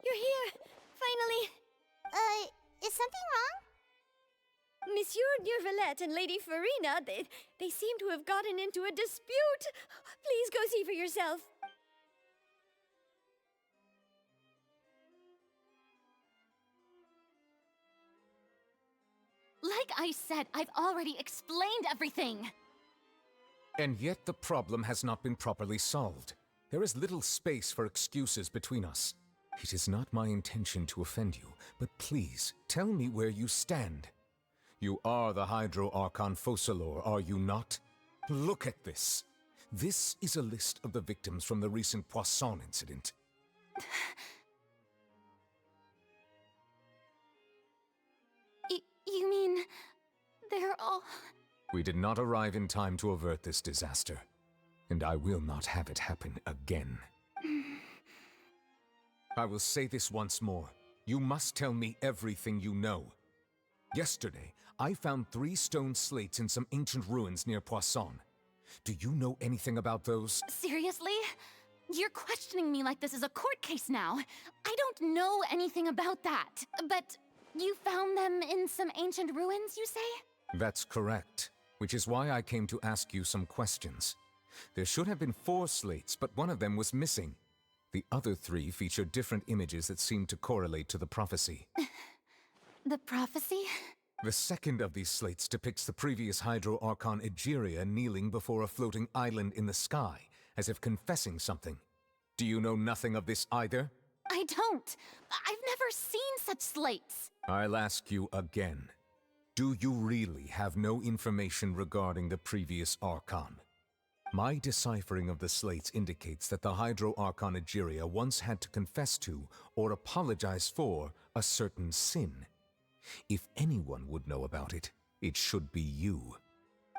You're here! Finally! Is something wrong? Monsieur Durvalette and Lady Farina, they seem to have gotten into a dispute! Please go see for yourself. Like I said, I've already explained everything! And yet the problem has not been properly solved. There is little space for excuses between us. It is not my intention to offend you, but please, tell me where you stand. You are the Hydro Archon Focalor, are you not? Look at this. This is a list of the victims from the recent Poisson incident. You mean... they're all... We did not arrive in time to avert this disaster, and I will not have it happen again. I will say this once more. You must tell me everything you know. Yesterday, I found 3 stone slates in some ancient ruins near Poisson. Do you know anything about those? Seriously? You're questioning me like this is a court case now. I don't know anything about that. But you found them in some ancient ruins, you say? That's correct, which is why I came to ask you some questions. There should have been 4 slates, but one of them was missing. The other 3 feature different images that seem to correlate to the prophecy. The prophecy? The second of these slates depicts the previous Hydro Archon Egeria kneeling before a floating island in the sky, as if confessing something. Do you know nothing of this either? I don't. I've never seen such slates. I'll ask you again. Do you really have no information regarding the previous Archon? My deciphering of the slates indicates that the Hydro Archon Egeria once had to confess to, or apologize for, a certain sin. If anyone would know about it, it should be you.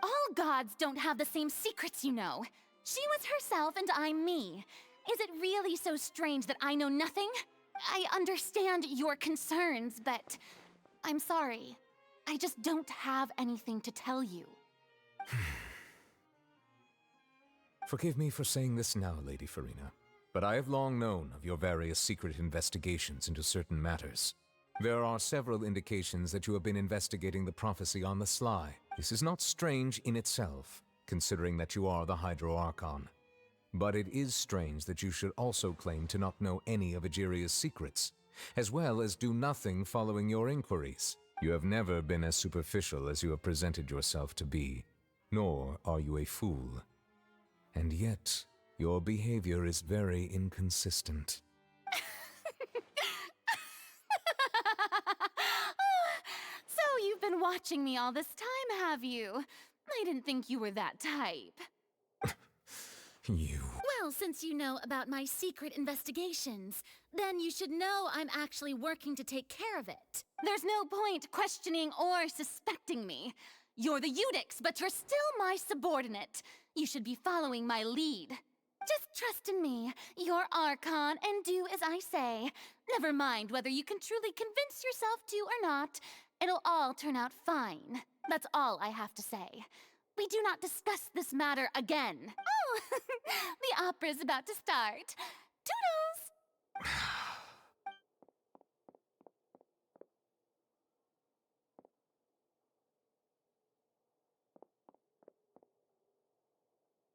All gods don't have the same secrets, you know. She was herself and I'm me. Is it really so strange that I know nothing? I understand your concerns, but I'm sorry. I just don't have anything to tell you. Forgive me for saying this now, Lady Farina, but I have long known of your various secret investigations into certain matters. There are several indications that you have been investigating the prophecy on the sly. This is not strange in itself, considering that you are the Hydro Archon. But it is strange that you should also claim to not know any of Egeria's secrets, as well as do nothing following your inquiries. You have never been as superficial as you have presented yourself to be, nor are you a fool. And yet, your behavior is very inconsistent. So you've been watching me all this time, have you? I didn't think you were that type. You... Well, since you know about my secret investigations, then you should know I'm actually working to take care of it. There's no point questioning or suspecting me. You're the Eudix, but you're still my subordinate. You should be following my lead. Just trust in me. You're Archon, and do as I say. Never mind whether you can truly convince yourself to or not. It'll all turn out fine. That's all I have to say. We do not discuss this matter again. Oh, the opera's about to start. Toodles!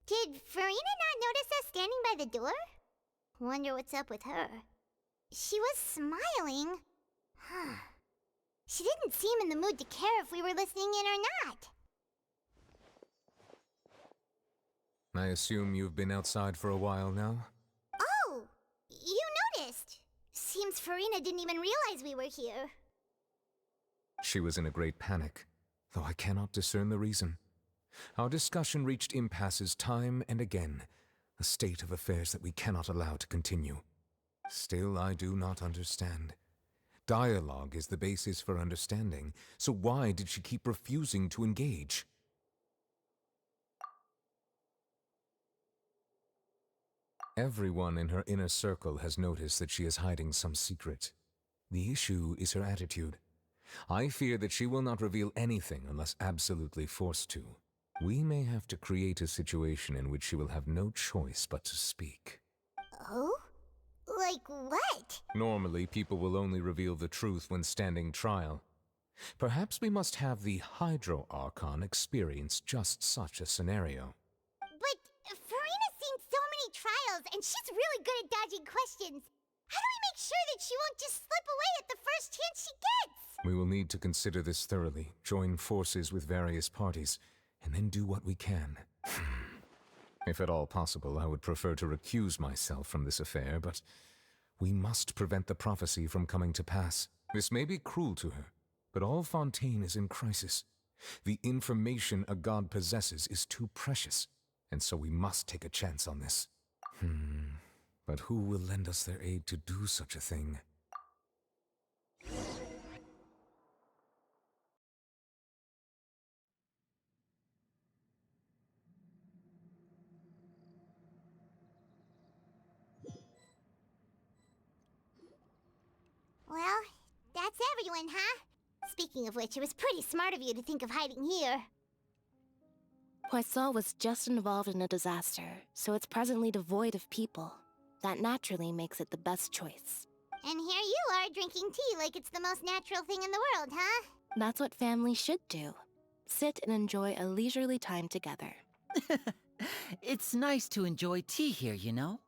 Did Farina not notice us standing by the door? Wonder what's up with her. She was smiling. She didn't seem in the mood to care if we were listening in or not. I assume you've been outside for a while now? Oh, you noticed. Seems Farina didn't even realize we were here. She was in a great panic, though I cannot discern the reason. Our discussion reached impasses time and again, a state of affairs that we cannot allow to continue. Still, I do not understand. Dialogue is the basis for understanding, so why did she keep refusing to engage? Everyone in her inner circle has noticed that she is hiding some secret. The issue is her attitude. I fear that she will not reveal anything unless absolutely forced to. We may have to create a situation in which she will have no choice but to speak. Oh? Like what? Normally, people will only reveal the truth when standing trial. Perhaps we must have the Hydro Archon experience just such a scenario. But Farina's seen so many trials, and she's really good at dodging questions. How do we make sure that she won't just slip away at the first chance she gets? We will need to consider this thoroughly, join forces with various parties, and then do what we can. If at all possible, I would prefer to recuse myself from this affair, but we must prevent the prophecy from coming to pass. This may be cruel to her, but all Fontaine is in crisis. The information a god possesses is too precious, and so we must take a chance on this. But who will lend us their aid to do such a thing? Well, that's everyone, huh? Speaking of which, it was pretty smart of you to think of hiding here. Poisson was just involved in a disaster, so it's presently devoid of people. That naturally makes it the best choice. And here you are drinking tea like it's the most natural thing in the world, huh? That's what families should do. Sit and enjoy a leisurely time together. It's nice to enjoy tea here, you know?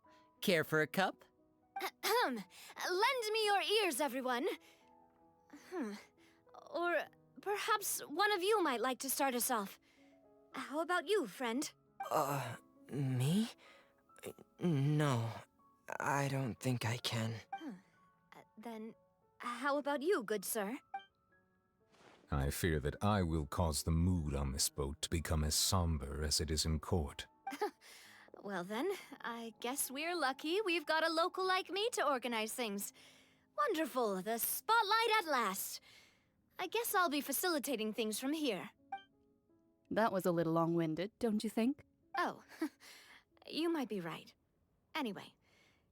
Care for a cup? Lend me your ears, everyone. Or perhaps one of you might like to start us off. How about you, friend? Me? No, I don't think I can. Then, how about you, good sir? I fear that I will cause the mood on this boat to become as somber as it is in court. Well then, I guess we're lucky we've got a local like me to organize things. Wonderful, the spotlight at last. I guess I'll be facilitating things from here. That was a little long-winded, don't you think? Oh, you might be right. Anyway,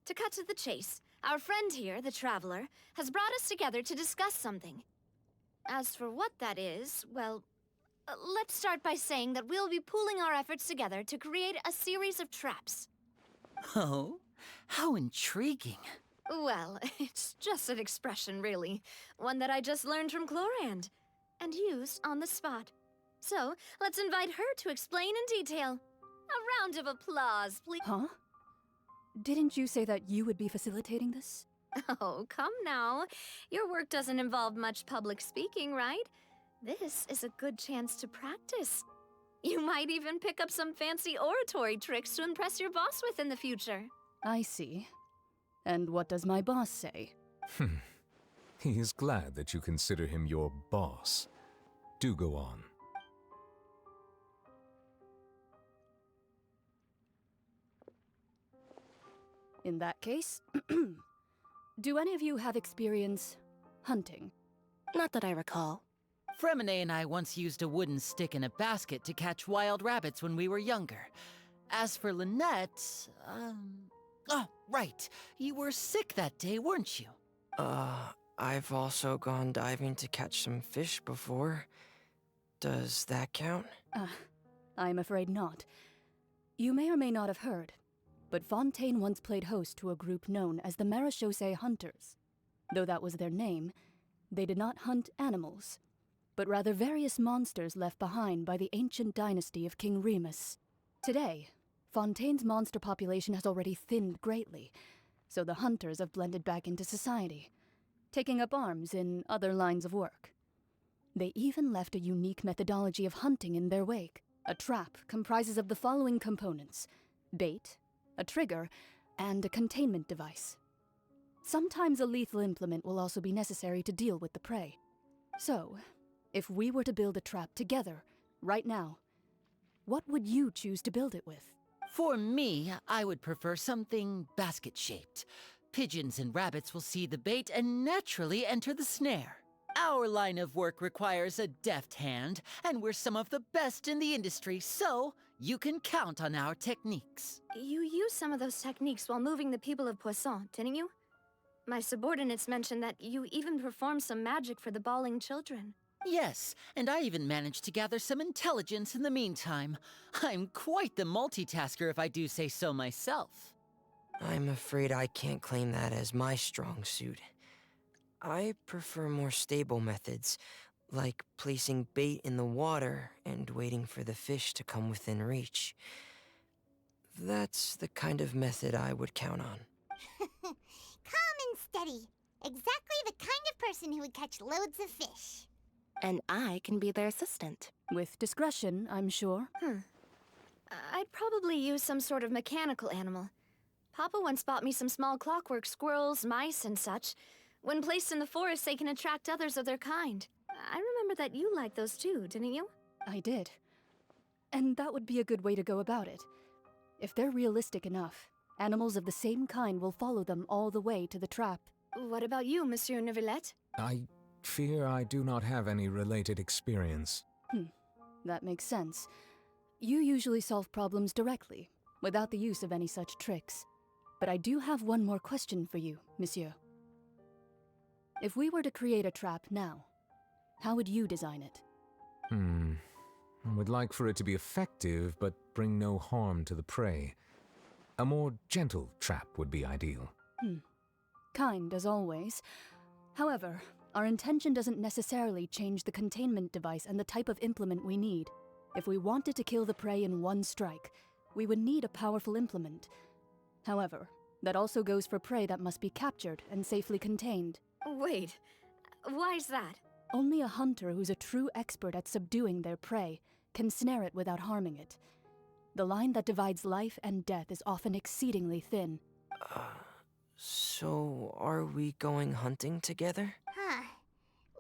to cut to the chase, our friend here, the Traveler, has brought us together to discuss something. As for what that is, well, let's start by saying that we'll be pooling our efforts together to create a series of traps. Oh, how intriguing. Well, it's just an expression, really. One that I just learned from Chlorand, and used on the spot. So, let's invite her to explain in detail. A round of applause, please. Huh? Didn't you say that you would be facilitating this? Oh, come now. Your work doesn't involve much public speaking, right? This is a good chance to practice. You might even pick up some fancy oratory tricks to impress your boss with in the future. I see. And what does my boss say? He is glad that you consider him your boss. Do go on. In that case, do any of you have experience hunting? Not that I recall. Fremine and I once used a wooden stick in a basket to catch wild rabbits when we were younger. As for Lynette, oh, right. You were sick that day, weren't you? I've also gone diving to catch some fish before. Does that count? I'm afraid not. You may or may not have heard, but Fontaine once played host to a group known as the Marechaussee Hunters. Though that was their name, they did not hunt animals, but rather various monsters left behind by the ancient dynasty of King Remus. Today, Fontaine's monster population has already thinned greatly, so the hunters have blended back into society, taking up arms in other lines of work. They even left a unique methodology of hunting in their wake. A trap comprises of the following components: bait, a trigger, and a containment device. Sometimes a lethal implement will also be necessary to deal with the prey. So, if we were to build a trap together, right now, what would you choose to build it with? For me, I would prefer something basket-shaped. Pigeons and rabbits will see the bait and naturally enter the snare. Our line of work requires a deft hand, and we're some of the best in the industry, so you can count on our techniques. You used some of those techniques while moving the people of Poisson, didn't you? My subordinates mentioned that you even performed some magic for the bawling children. Yes, and I even managed to gather some intelligence in the meantime. I'm quite the multitasker if I do say so myself. I'm afraid I can't claim that as my strong suit. I prefer more stable methods, like placing bait in the water and waiting for the fish to come within reach. That's the kind of method I would count on. Calm and steady. Exactly the kind of person who would catch loads of fish. And I can be their assistant. With discretion, I'm sure. I'd probably use some sort of mechanical animal. Papa once bought me some small clockwork squirrels, mice, and such. When placed in the forest, they can attract others of their kind. I remember that you liked those too, didn't you? I did. And that would be a good way to go about it. If they're realistic enough, animals of the same kind will follow them all the way to the trap. What about you, Monsieur Neuvillette? I fear I do not have any related experience. That makes sense. You usually solve problems directly, without the use of any such tricks. But I do have one more question for you, monsieur. If we were to create a trap now, how would you design it? I would like for it to be effective, but bring no harm to the prey. A more gentle trap would be ideal. Kind, as always. However, our intention doesn't necessarily change the containment device and the type of implement we need. If we wanted to kill the prey in one strike, we would need a powerful implement. However, that also goes for prey that must be captured and safely contained. Wait, why's that? Only a hunter who's a true expert at subduing their prey can snare it without harming it. The line that divides life and death is often exceedingly thin. So are we going hunting together? Huh.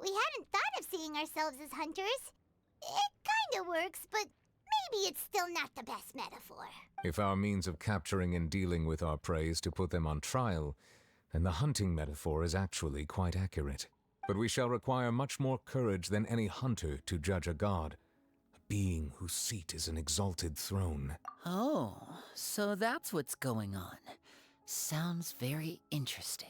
We hadn't thought of seeing ourselves as hunters. It kinda works, but maybe it's still not the best metaphor. If our means of capturing and dealing with our prey is to put them on trial, then the hunting metaphor is actually quite accurate. But we shall require much more courage than any hunter to judge a god, a being whose seat is an exalted throne. Oh, so that's what's going on. Sounds very interesting.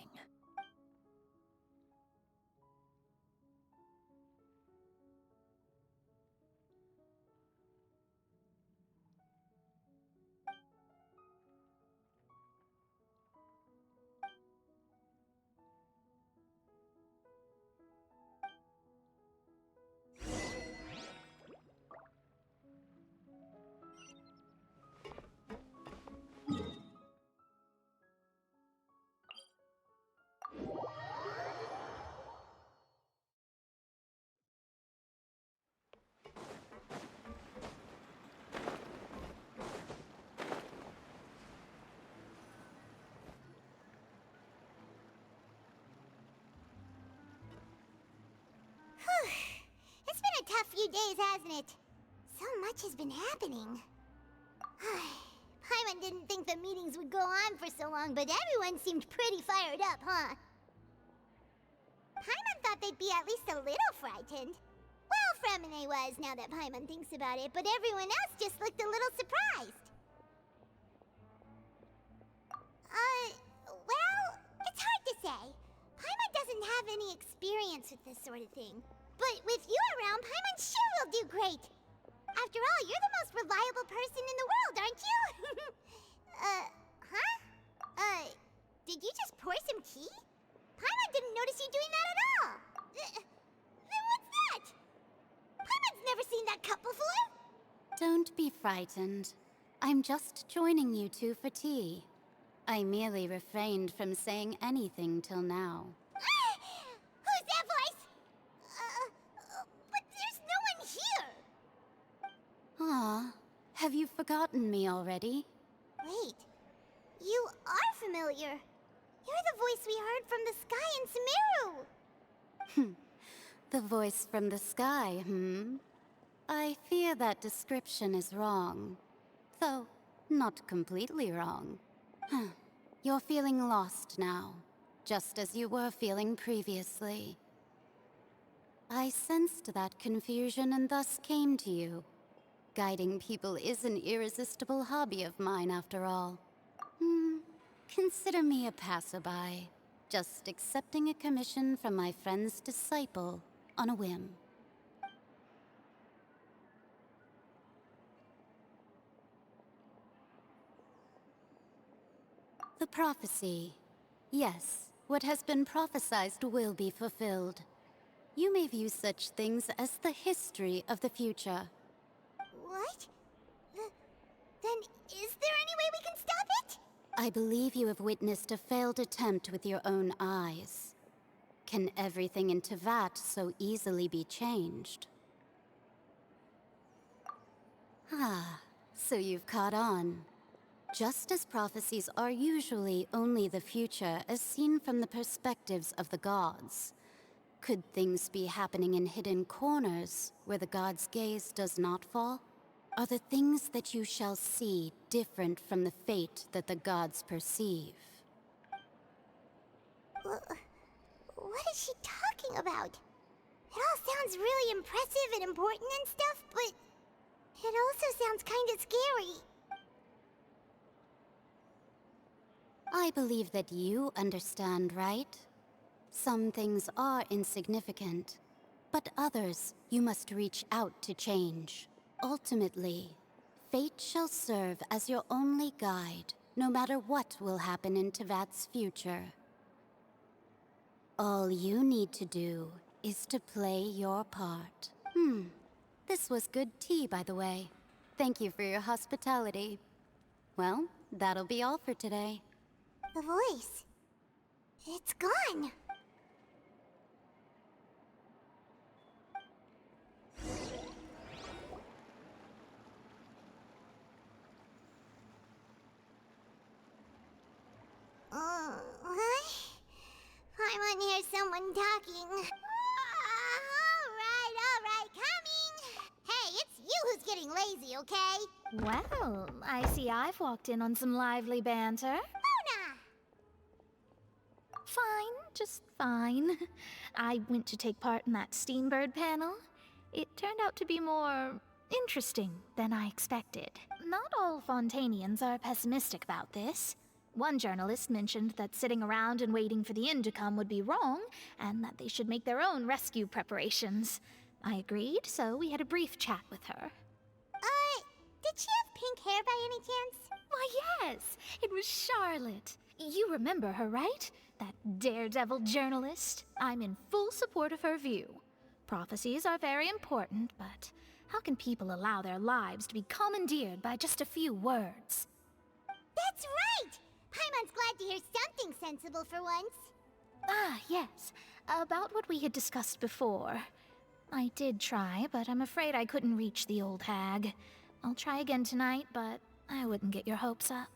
It's been a tough few days, hasn't it? So much has been happening. Paimon didn't think the meetings would go on for so long, but everyone seemed pretty fired up, huh? Paimon thought they'd be at least a little frightened. Well, Fremine was, now that Paimon thinks about it, but everyone else just looked a little surprised. Well, it's hard to say. Paimon doesn't have any experience with this sort of thing. But with you around, Paimon sure will do great. After all, you're the most reliable person in the world, aren't you? Did you just pour some tea? Paimon didn't notice you doing that at all. Then what's that? Paimon's never seen that cup before. Don't be frightened. I'm just joining you two for tea. I merely refrained from saying anything till now. Who's that voice? But there's no one here. Ah, have you forgotten me already? Wait, you are familiar. You're the voice we heard from the sky in Sumeru. The voice from the sky, I fear that description is wrong. Though, not completely wrong. You're feeling lost now, just as you were feeling previously. I sensed that confusion and thus came to you. Guiding people is an irresistible hobby of mine, after all. Consider me a passerby, just accepting a commission from my friend's disciple on a whim. The prophecy. Yes, what has been prophesized will be fulfilled. You may view such things as the history of the future. What? Then is there any way we can stop it? I believe you have witnessed a failed attempt with your own eyes. Can everything in Tevat so easily be changed? Ah, so you've caught on. Just as prophecies are usually only the future as seen from the perspectives of the gods, could things be happening in hidden corners where the god's gaze does not fall? Are the things that you shall see different from the fate that the gods perceive? What is she talking about? It all sounds really impressive and important and stuff, but it also sounds kind of scary. I believe that you understand, right? Some things are insignificant, but others you must reach out to change. Ultimately, fate shall serve as your only guide, no matter what will happen in Tevat's future. All you need to do is to play your part. This was good tea, by the way. Thank you for your hospitality. Well, that'll be all for today. The voice. It's gone. What? I want to hear someone talking. All right, coming. Hey, it's you who's getting lazy, okay? Well, I see I've walked in on some lively banter. Luna! Fine, just fine. I went to take part in that Steambird panel. It turned out to be more interesting than I expected. Not all Fontainians are pessimistic about this. One journalist mentioned that sitting around and waiting for the end to come would be wrong, and that they should make their own rescue preparations. I agreed, so we had a brief chat with her. Did she have pink hair by any chance? Why, yes, it was Charlotte. You remember her, right? That daredevil journalist. I'm in full support of her view. Prophecies are very important, but how can people allow their lives to be commandeered by just a few words? That's right! Paimon's glad to hear something sensible for once. Ah, yes. About what we had discussed before. I did try, but I'm afraid I couldn't reach the old hag. I'll try again tonight, but I wouldn't get your hopes up.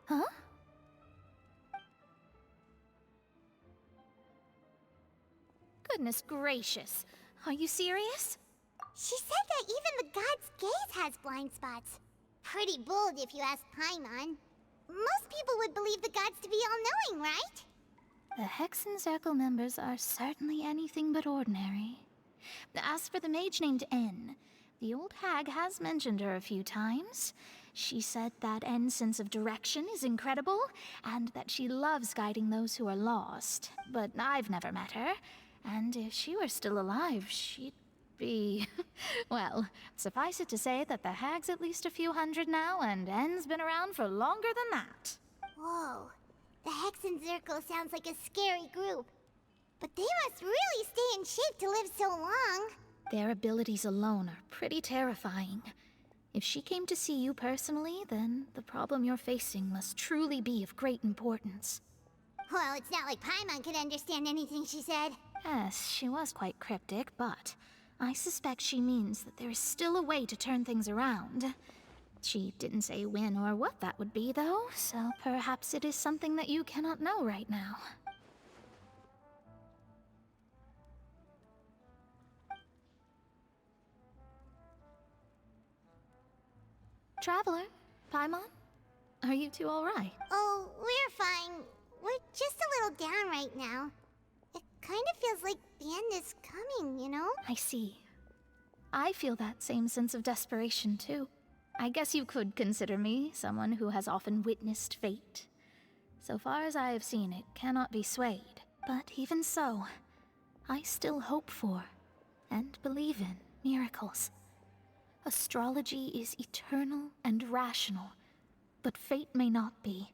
Huh? Goodness gracious. Are you serious? She said that even the god's gaze has blind spots. Pretty bold if you ask Paimon. Most people would believe the gods to be all-knowing, right? The Hexen Circle members are certainly anything but ordinary. As for the mage named N, the old hag has mentioned her a few times. She said that N's sense of direction is incredible, and that she loves guiding those who are lost. But I've never met her, and if she were still alive, she'd be... Well, suffice it to say that the hag's at least a few hundred now, and N's been around for longer than that. Whoa. The Hexen Circle sounds like a scary group. But they must really stay in shape to live so long. Their abilities alone are pretty terrifying. If she came to see you personally, then the problem you're facing must truly be of great importance. Well, it's not like Paimon could understand anything she said. Yes, she was quite cryptic, but I suspect she means that there is still a way to turn things around. She didn't say when or what that would be, though, so perhaps it is something that you cannot know right now. Traveler, Paimon, are you two all right? Oh, we're fine. We're just a little down right now. It kind of feels like the end is coming, you know? I see. I feel that same sense of desperation, too. I guess you could consider me someone who has often witnessed fate. So far as I have seen, it cannot be swayed. But even so, I still hope for, and believe in, miracles. Astrology is eternal and rational, but fate may not be.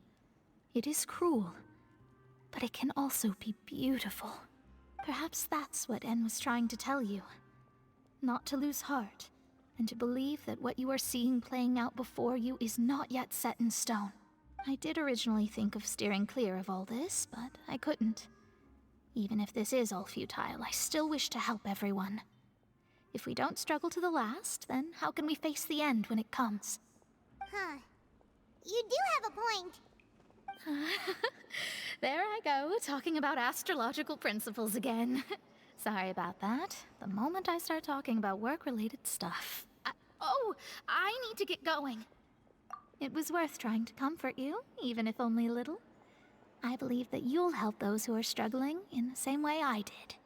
It is cruel, but it can also be beautiful. Perhaps that's what En was trying to tell you. Not to lose heart, and to believe that what you are seeing playing out before you is not yet set in stone. I did originally think of steering clear of all this, but I couldn't. Even if this is all futile, I still wish to help everyone. If we don't struggle to the last, then how can we face the end when it comes? Huh. You do have a point. There I go, talking about astrological principles again. Sorry about that. The moment I start talking about work-related stuff. I need to get going. It was worth trying to comfort you, even if only a little. I believe that you'll help those who are struggling in the same way I did.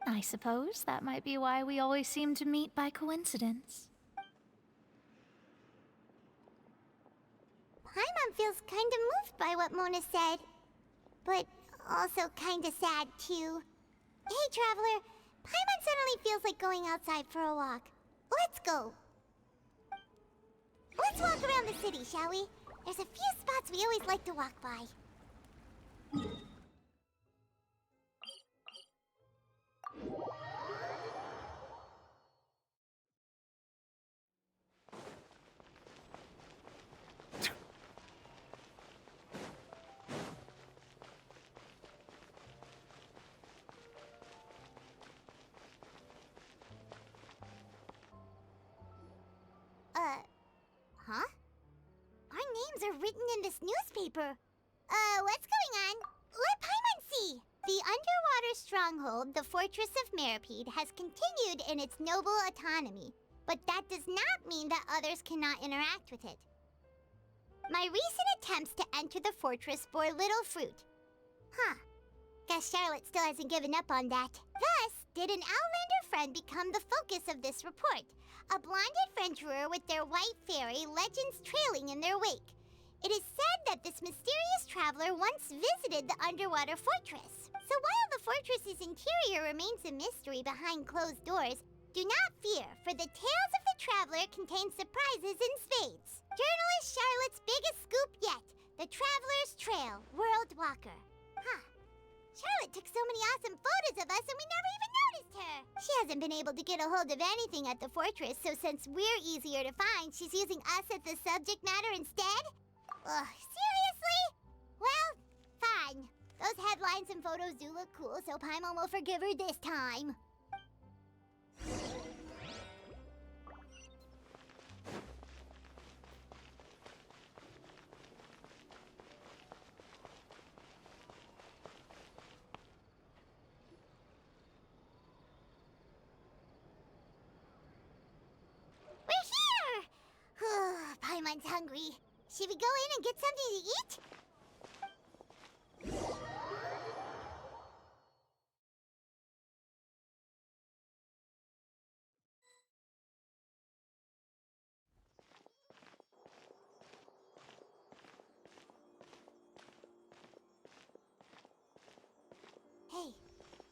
I suppose that might be why we always seem to meet by coincidence. Paimon feels kind of moved by what Mona said, but also kind of sad too. Hey, Traveler, Paimon suddenly feels like going outside for a walk. Let's go. Let's walk around the city, shall we? There's a few spots we always like to walk by. Huh? Our names are written in this newspaper. What's going on? Let Paimon see! The underwater stronghold, the Fortress of Meripede, has continued in its noble autonomy, but that does not mean that others cannot interact with it. My recent attempts to enter the fortress bore little fruit. Huh. Guess Charlotte still hasn't given up on that. Thus, did an Outlander friend become the focus of this report? A blonde adventurer with their white fairy, legends trailing in their wake. It is said that this mysterious traveler once visited the underwater fortress. So while the fortress's interior remains a mystery behind closed doors, do not fear, for the tales of the traveler contain surprises in spades. Journalist Charlotte's biggest scoop yet, the Traveler's Trail, World Walker. Huh. Charlotte took so many awesome photos of us and we never even noticed her. She hasn't been able to get a hold of anything at the fortress, so since we're easier to find, she's using us as the subject matter instead? Ugh, seriously? Well, fine. Those headlines and photos do look cool, so Paimon will forgive her this time. Paimon's hungry. Should we go in and get something to eat? Hey,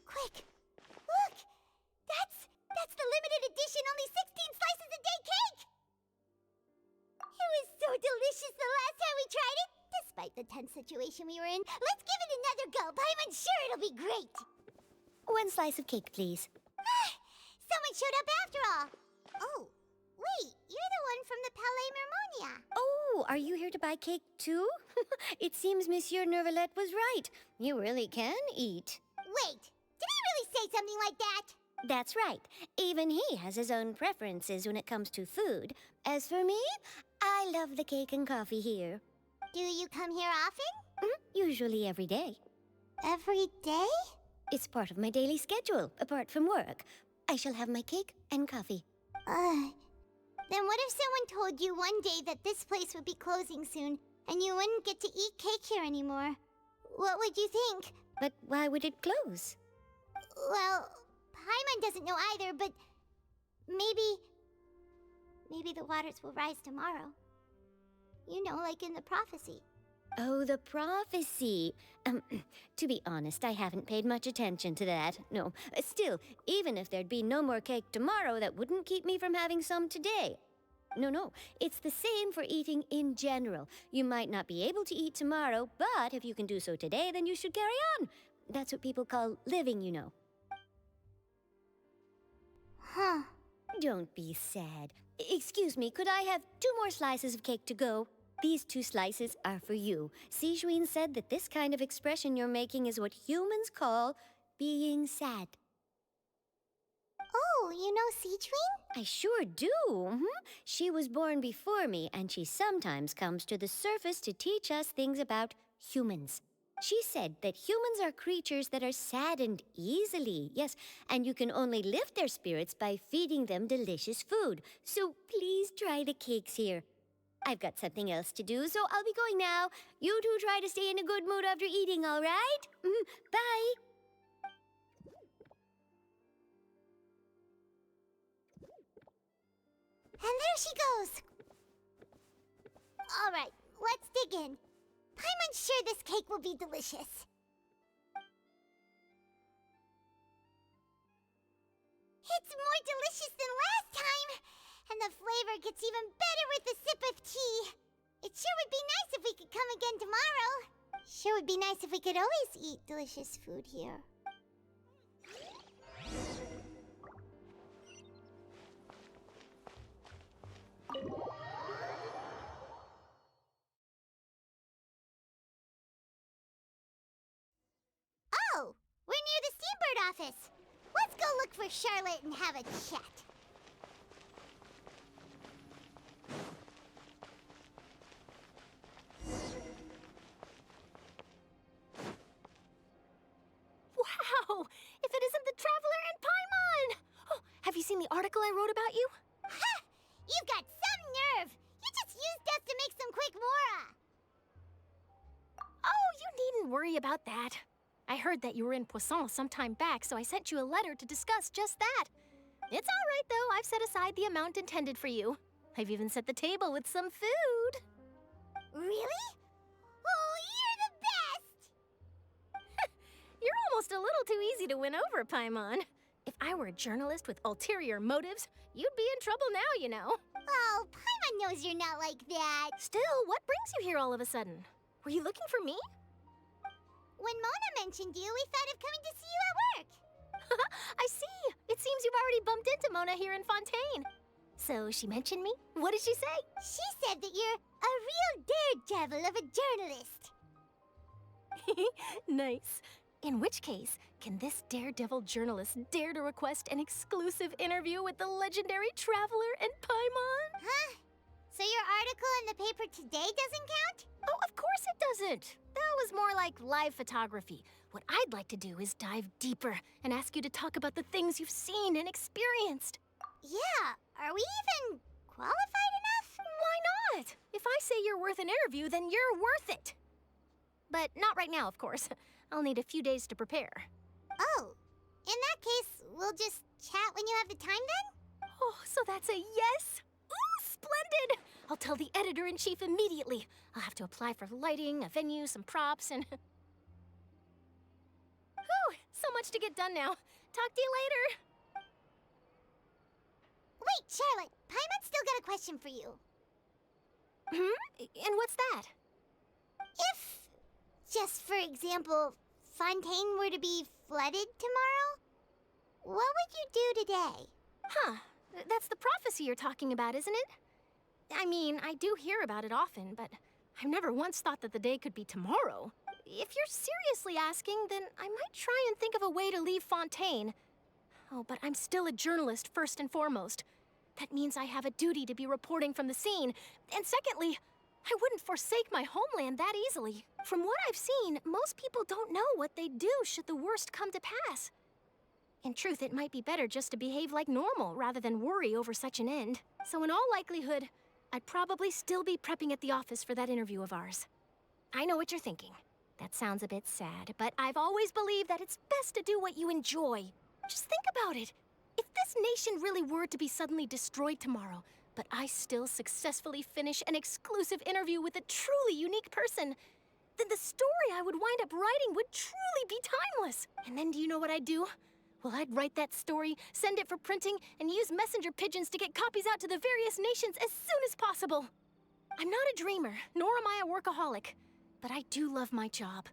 quick! Look! That's the limited edition only 16 slices a day cake! It was so delicious the last time we tried it! Despite the tense situation we were in, let's give it another go. Paimon's sure it'll be great! One slice of cake, please. Someone showed up after all! Oh, wait, you're the one from the Palais Mermonia. Oh, are you here to buy cake too? It seems Monsieur Nervalette was right. You really can eat. Wait, did he really say something like that? That's right. Even he has his own preferences when it comes to food. As for me, I love the cake and coffee here. Do you come here often? Usually every day. Every day? It's part of my daily schedule, apart from work. I shall have my cake and coffee. Then what if someone told you one day that this place would be closing soon, and you wouldn't get to eat cake here anymore? What would you think? But why would it close? Well, Paimon doesn't know either, but maybe the waters will rise tomorrow. You know, like in the prophecy. Oh, the prophecy. To be honest, I haven't paid much attention to that. No, still, even if there'd be no more cake tomorrow, that wouldn't keep me from having some today. No, it's the same for eating in general. You might not be able to eat tomorrow, but if you can do so today, then you should carry on. That's what people call living, you know. Huh. Don't be sad. Excuse me, could I have 2 more slices of cake to go? These 2 slices are for you. Sijuin said that this kind of expression you're making is what humans call being sad. Oh, you know Sijuin? I sure do. She was born before me, and she sometimes comes to the surface to teach us things about humans. She said that humans are creatures that are saddened easily, yes, and you can only lift their spirits by feeding them delicious food. So please try the cakes here. I've got something else to do, so I'll be going now. You two try to stay in a good mood after eating, all right? Bye. And there she goes. All right, let's dig in. Paimon's sure this cake will be delicious. It's more delicious than last time, and the flavor gets even better with a sip of tea. It sure would be nice if we could come again tomorrow. Sure would be nice if we could always eat delicious food here. Oh, we're near the Seabird office. Let's go look for Charlotte and have a chat. Wow! If it isn't the Traveler and Paimon! Oh, have you seen the article I wrote about you? Ha! You've got some nerve! You just used us to make some quick mora! Oh, you needn't worry about that. I heard that you were in Poisson some time back, so I sent you a letter to discuss just that. It's all right, though. I've set aside the amount intended for you. I've even set the table with some food. Really? Oh, you're the best! You're almost a little too easy to win over, Paimon. If I were a journalist with ulterior motives, you'd be in trouble now, you know. Oh, Paimon knows you're not like that. Still, what brings you here all of a sudden? Were you looking for me? When Mona mentioned you, we thought of coming to see you at work. I see. It seems you've already bumped into Mona here in Fontaine. So she mentioned me? What did she say? She said that you're a real daredevil of a journalist. Nice. In which case, can this daredevil journalist dare to request an exclusive interview with the legendary Traveler and Paimon? Huh? So your article in the paper today doesn't count? Oh, of course it doesn't. That was more like live photography. What I'd like to do is dive deeper and ask you to talk about the things you've seen and experienced. Yeah, are we even qualified enough? Why not? If I say you're worth an interview, then you're worth it. But not right now, of course. I'll need a few days to prepare. Oh, in that case, we'll just chat when you have the time then? Oh, so that's a yes? Ooh, splendid! I'll tell the editor-in-chief immediately. I'll have to apply for lighting, a venue, some props, and... Whew, so much to get done now. Talk to you later. Wait, Charlotte, Paimon's still got a question for you. And what's that? If, just for example, Fontaine were to be flooded tomorrow, what would you do today? Huh, that's the prophecy you're talking about, isn't it? I mean, I do hear about it often, but I've never once thought that the day could be tomorrow. If you're seriously asking, then I might try and think of a way to leave Fontaine. Oh, but I'm still a journalist first and foremost. That means I have a duty to be reporting from the scene. And secondly, I wouldn't forsake my homeland that easily. From what I've seen, most people don't know what they'd do should the worst come to pass. In truth, it might be better just to behave like normal rather than worry over such an end. So in all likelihood, I'd probably still be prepping at the office for that interview of ours. I know what you're thinking. That sounds a bit sad, but I've always believed that it's best to do what you enjoy. Just think about it. If this nation really were to be suddenly destroyed tomorrow, but I still successfully finish an exclusive interview with a truly unique person, then the story I would wind up writing would truly be timeless. And then do you know what I'd do? Well, I'd write that story, send it for printing, and use messenger pigeons to get copies out to the various nations as soon as possible. I'm not a dreamer, nor am I a workaholic, but I do love my job,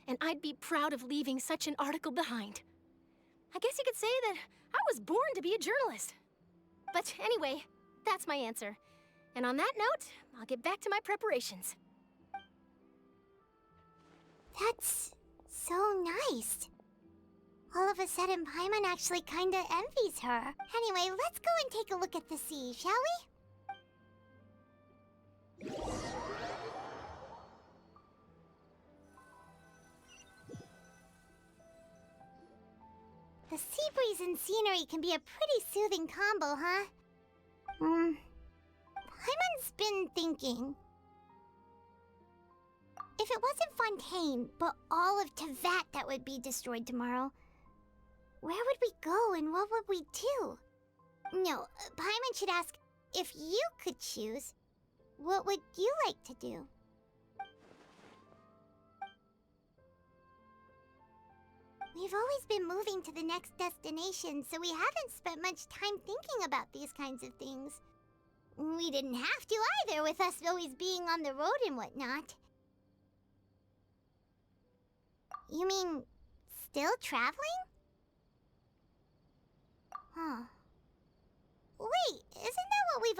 and I'd be proud of leaving such an article behind. I guess you could say that I was born to be a journalist. But anyway, that's my answer. And on that note, I'll get back to my preparations. That's so nice. All of a sudden, Paimon actually kinda envies her. Anyway, let's go and take a look at the sea, shall we? The sea breeze and scenery can be a pretty soothing combo, huh? Paimon's been thinking. If it wasn't Fontaine, but all of Tevat that would be destroyed tomorrow, where would we go and what would we do? No, Paimon should ask, if you could choose, what would you like to do? We've always been moving to the next destination, so we haven't spent much time thinking about these kinds of things. We didn't have to either, with us always being on the road and whatnot. You mean, still traveling? Huh. Wait, isn't that what we've